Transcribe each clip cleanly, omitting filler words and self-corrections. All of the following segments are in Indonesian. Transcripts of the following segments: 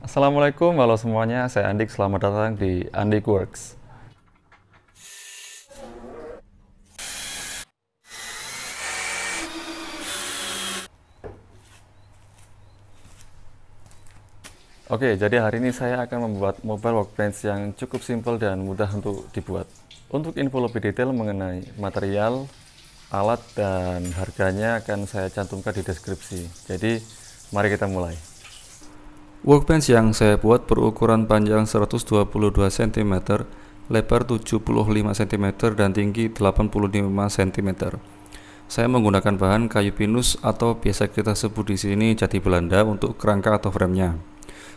Assalamualaikum, halo semuanya. Saya Andik, selamat datang di Andik Works. Oke, jadi hari ini saya akan membuat mobile workbench yang cukup simpel dan mudah untuk dibuat. Untuk info lebih detail mengenai material, alat, dan harganya akan saya cantumkan di deskripsi. Jadi, mari kita mulai. Workbench yang saya buat berukuran panjang 122 cm, lebar 75 cm, dan tinggi 85 cm. Saya menggunakan bahan kayu pinus atau biasa kita sebut di sini jati Belanda untuk kerangka atau framenya.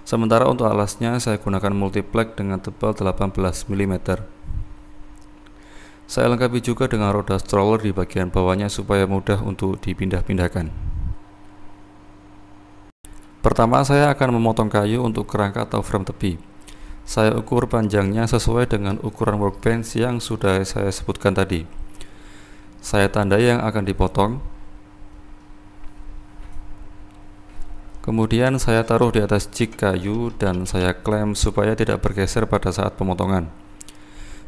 Sementara untuk alasnya saya gunakan multiplex dengan tebal 18 mm. Saya lengkapi juga dengan roda stroller di bagian bawahnya supaya mudah untuk dipindah-pindahkan. Pertama saya akan memotong kayu untuk kerangka atau frame tepi. Saya ukur panjangnya sesuai dengan ukuran workbench yang sudah saya sebutkan tadi. Saya tandai yang akan dipotong. Kemudian saya taruh di atas jig kayu dan saya klem supaya tidak bergeser pada saat pemotongan.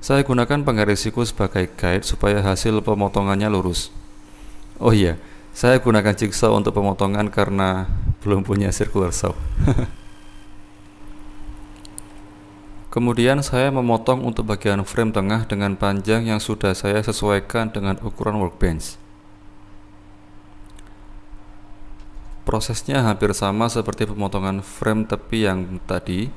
Saya gunakan penggaris siku sebagai guide supaya hasil pemotongannya lurus. Oh iya, saya gunakan jigsaw untuk pemotongan karena belum punya circular saw. Kemudian saya memotong untuk bagian frame tengah dengan panjang yang sudah saya sesuaikan dengan ukuran workbench. Prosesnya hampir sama seperti pemotongan frame tepi yang tadi.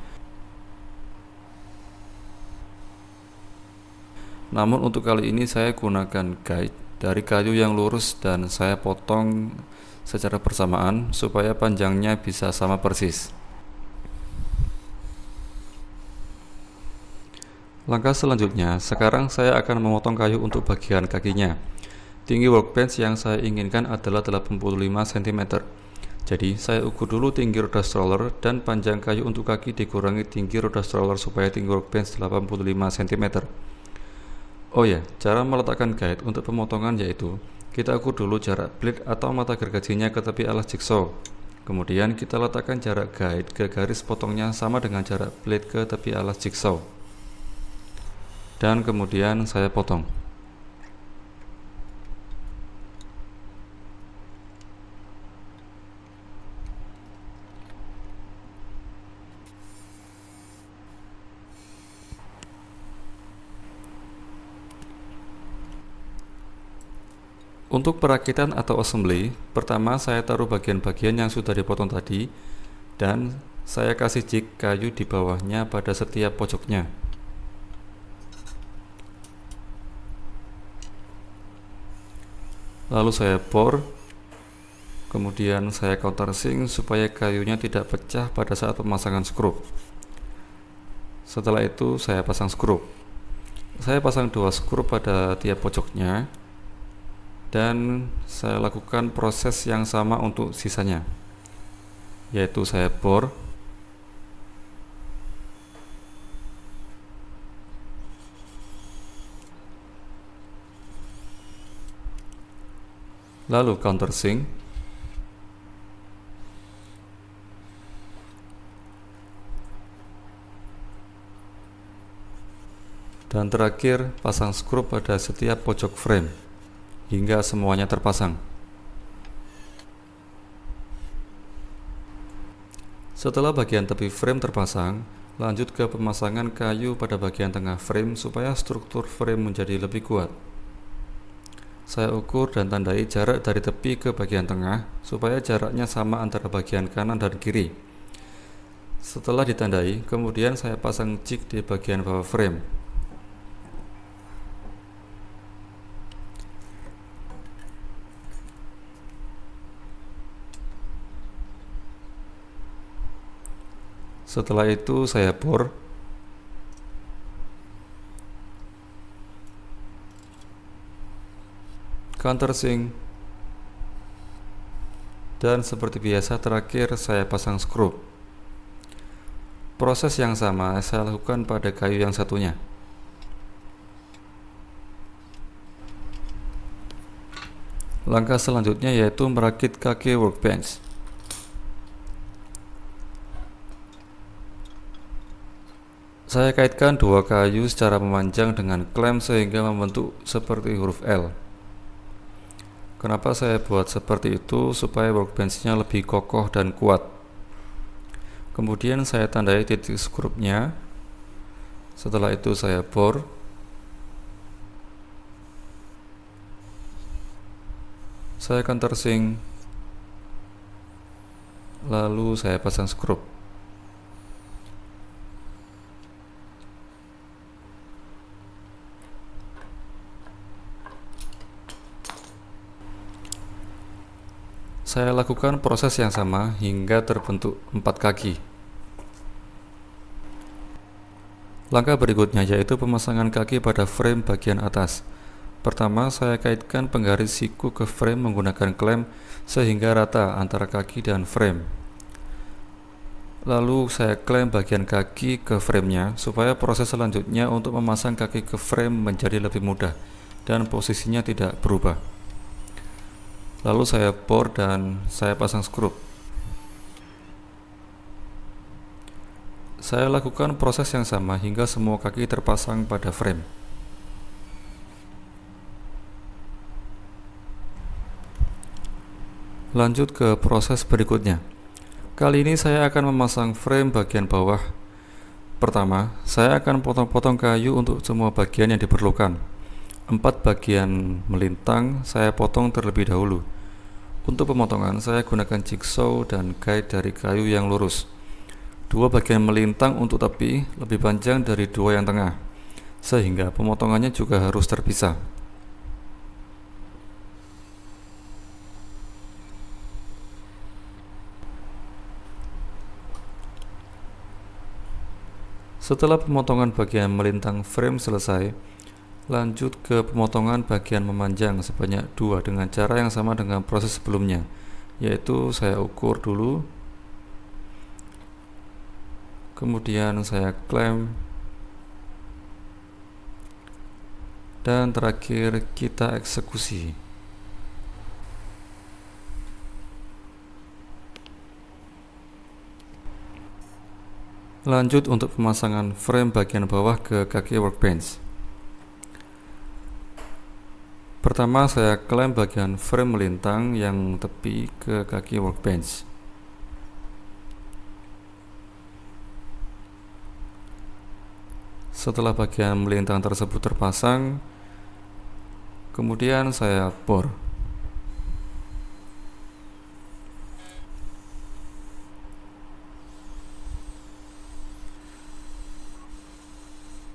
Namun untuk kali ini saya gunakan guide dari kayu yang lurus dan saya potong secara bersamaan supaya panjangnya bisa sama persis. Langkah selanjutnya, sekarang saya akan memotong kayu untuk bagian kakinya. Tinggi workbench yang saya inginkan adalah 85 cm. Jadi saya ukur dulu tinggi roda stroller dan panjang kayu untuk kaki dikurangi tinggi roda stroller supaya tinggi workbench 85 cm. Oh ya, cara meletakkan guide untuk pemotongan yaitu kita ukur dulu jarak blade atau mata gergajinya ke tepi alas jigsaw. Kemudian kita letakkan jarak guide ke garis potongnya sama dengan jarak blade ke tepi alas jigsaw. Dan kemudian saya potong. Untuk perakitan atau assembly, pertama saya taruh bagian-bagian yang sudah dipotong tadi dan saya kasih jig kayu di bawahnya pada setiap pojoknya. Lalu saya bor, kemudian saya countersink supaya kayunya tidak pecah pada saat pemasangan skrup. Setelah itu saya pasang skrup. Saya pasang 2 skrup pada tiap pojoknya. Dan saya lakukan proses yang sama untuk sisanya, yaitu saya bor, lalu countersink, dan terakhir pasang skrup pada setiap pojok frame hingga semuanya terpasang. Setelah bagian tepi frame terpasang, lanjut ke pemasangan kayu pada bagian tengah frame supaya struktur frame menjadi lebih kuat. Saya ukur dan tandai jarak dari tepi ke bagian tengah supaya jaraknya sama antara bagian kanan dan kiri. Setelah ditandai, kemudian saya pasang jig di bagian bawah frame. Setelah itu saya bor, countersink, dan seperti biasa terakhir saya pasang skrup. Proses yang sama saya lakukan pada kayu yang satunya. Langkah selanjutnya yaitu merakit kaki workbench. Saya kaitkan dua kayu secara memanjang dengan klem sehingga membentuk seperti huruf L. Kenapa saya buat seperti itu? Supaya workbench-nya lebih kokoh dan kuat. Kemudian saya tandai titik skrupnya. Setelah itu saya bor. Saya countersink. Lalu saya pasang skrup. Saya lakukan proses yang sama hingga terbentuk 4 kaki. Langkah berikutnya yaitu pemasangan kaki pada frame bagian atas. Pertama, saya kaitkan penggaris siku ke frame menggunakan klem sehingga rata antara kaki dan frame. Lalu saya klem bagian kaki ke framenya supaya proses selanjutnya untuk memasang kaki ke frame menjadi lebih mudah dan posisinya tidak berubah. Lalu saya bor dan saya pasang skrup. Saya lakukan proses yang sama hingga semua kaki terpasang pada frame. Lanjut ke proses berikutnya. Kali ini saya akan memasang frame bagian bawah. Pertama, saya akan potong-potong kayu untuk semua bagian yang diperlukan. 4 bagian melintang saya potong terlebih dahulu. Untuk pemotongan, saya gunakan jigsaw dan guide dari kayu yang lurus. 2 bagian melintang untuk tepi lebih panjang dari 2 yang tengah, sehingga pemotongannya juga harus terpisah. Setelah pemotongan bagian melintang frame selesai, lanjut ke pemotongan bagian memanjang sebanyak 2 dengan cara yang sama dengan proses sebelumnya, yaitu saya ukur dulu, kemudian saya klem, dan terakhir kita eksekusi. Lanjut untuk pemasangan frame bagian bawah ke kaki workbench. Pertama, saya klem bagian frame melintang yang tepi ke kaki workbench. Setelah bagian melintang tersebut terpasang, kemudian saya bor.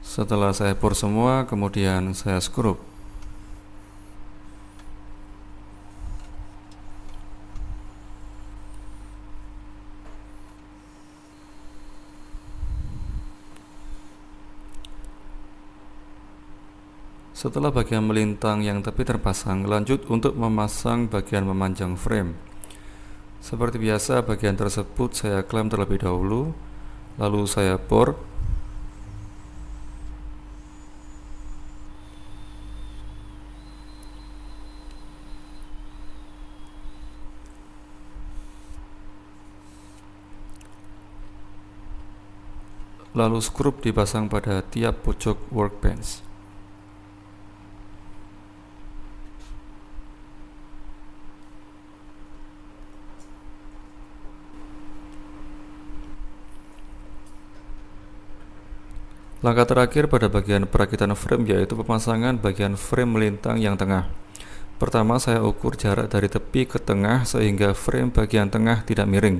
Setelah saya bor semua, kemudian saya skrup. Setelah bagian melintang yang tepi terpasang, lanjut untuk memasang bagian memanjang frame. Seperti biasa, bagian tersebut saya klem terlebih dahulu, lalu saya bor. Lalu skrup dipasang pada tiap pojok workbench. Langkah terakhir pada bagian perakitan frame yaitu pemasangan bagian frame melintang yang tengah. Pertama, saya ukur jarak dari tepi ke tengah sehingga frame bagian tengah tidak miring.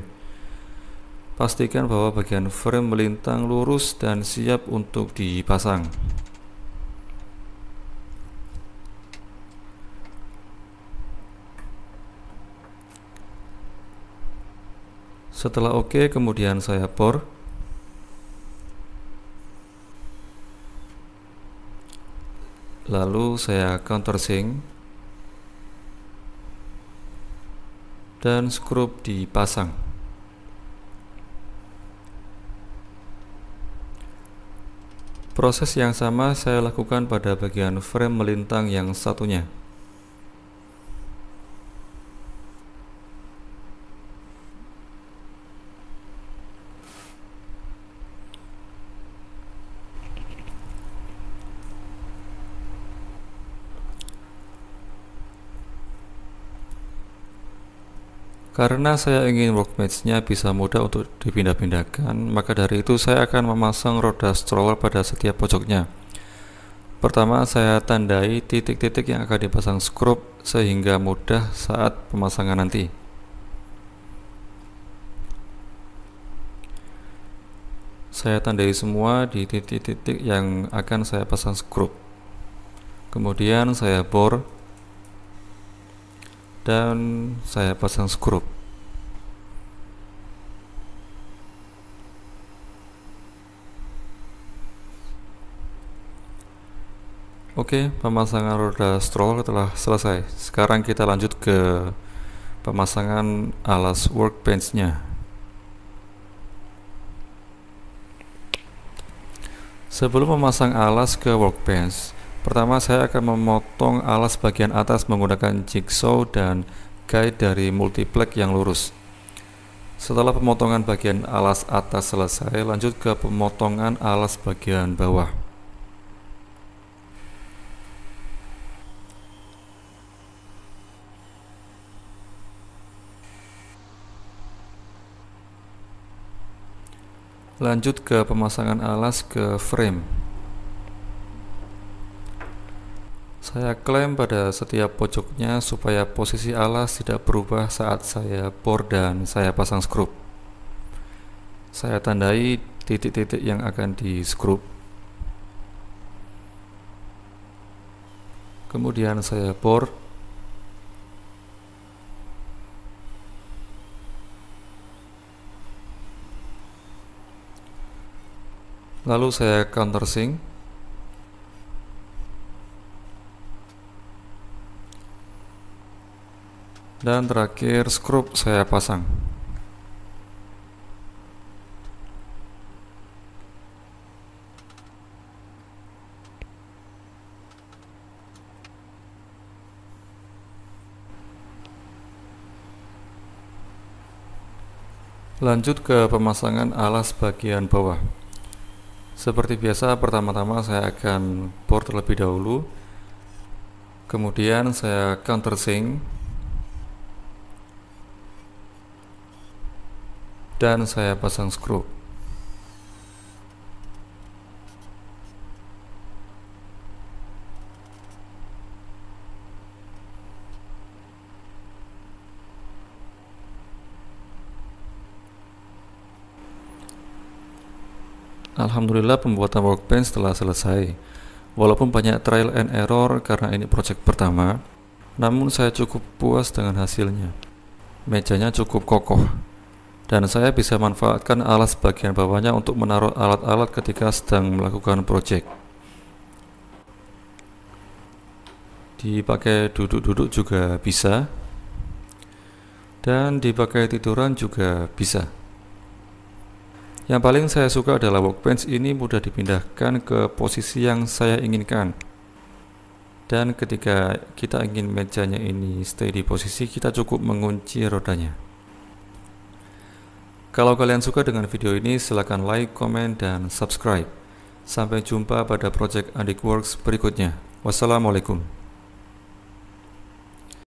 Pastikan bahwa bagian frame melintang lurus dan siap untuk dipasang. Setelah oke, kemudian saya bor. Lalu saya countersink dan skrup dipasang. Proses yang sama saya lakukan pada bagian frame melintang yang satunya. Karena saya ingin workbench-nya bisa mudah untuk dipindah-pindahkan, maka dari itu saya akan memasang roda stroller pada setiap pojoknya. Pertama, saya tandai titik-titik yang akan dipasang skrup sehingga mudah saat pemasangan nanti. Saya tandai semua di titik-titik yang akan saya pasang skrup. Kemudian saya bor dan saya pasang skrup. Oke, pemasangan roda stroller telah selesai. Sekarang kita lanjut ke pemasangan alas workbench-nya. Sebelum memasang alas ke workbench, pertama saya akan memotong alas bagian atas menggunakan jigsaw dan guide dari multiplex yang lurus. Setelah pemotongan bagian alas atas selesai, lanjut ke pemotongan alas bagian bawah. Lanjut ke pemasangan alas ke frame. Saya klem pada setiap pojoknya supaya posisi alas tidak berubah saat saya bor dan saya pasang skrup. Saya tandai titik-titik yang akan di skrup. Kemudian saya bor. Lalu saya countersink. Dan terakhir skrup saya pasang. Lanjut ke pemasangan alas bagian bawah. Seperti biasa, pertama-tama saya akan bor terlebih dahulu, kemudian saya countersink dan saya pasang skrup. Alhamdulillah, pembuatan workbench telah selesai. Walaupun banyak trial and error karena ini project pertama, namun saya cukup puas dengan hasilnya. Mejanya cukup kokoh, dan saya bisa manfaatkan alas bagian bawahnya untuk menaruh alat-alat ketika sedang melakukan project. Dipakai duduk-duduk juga bisa, dan dipakai tiduran juga bisa. Yang paling saya suka adalah workbench ini mudah dipindahkan ke posisi yang saya inginkan. Dan ketika kita ingin mejanya ini stay di posisi, kita cukup mengunci rodanya. Kalau kalian suka dengan video ini, silakan like, komen, dan subscribe. Sampai jumpa pada project Andikworks berikutnya. Wassalamualaikum.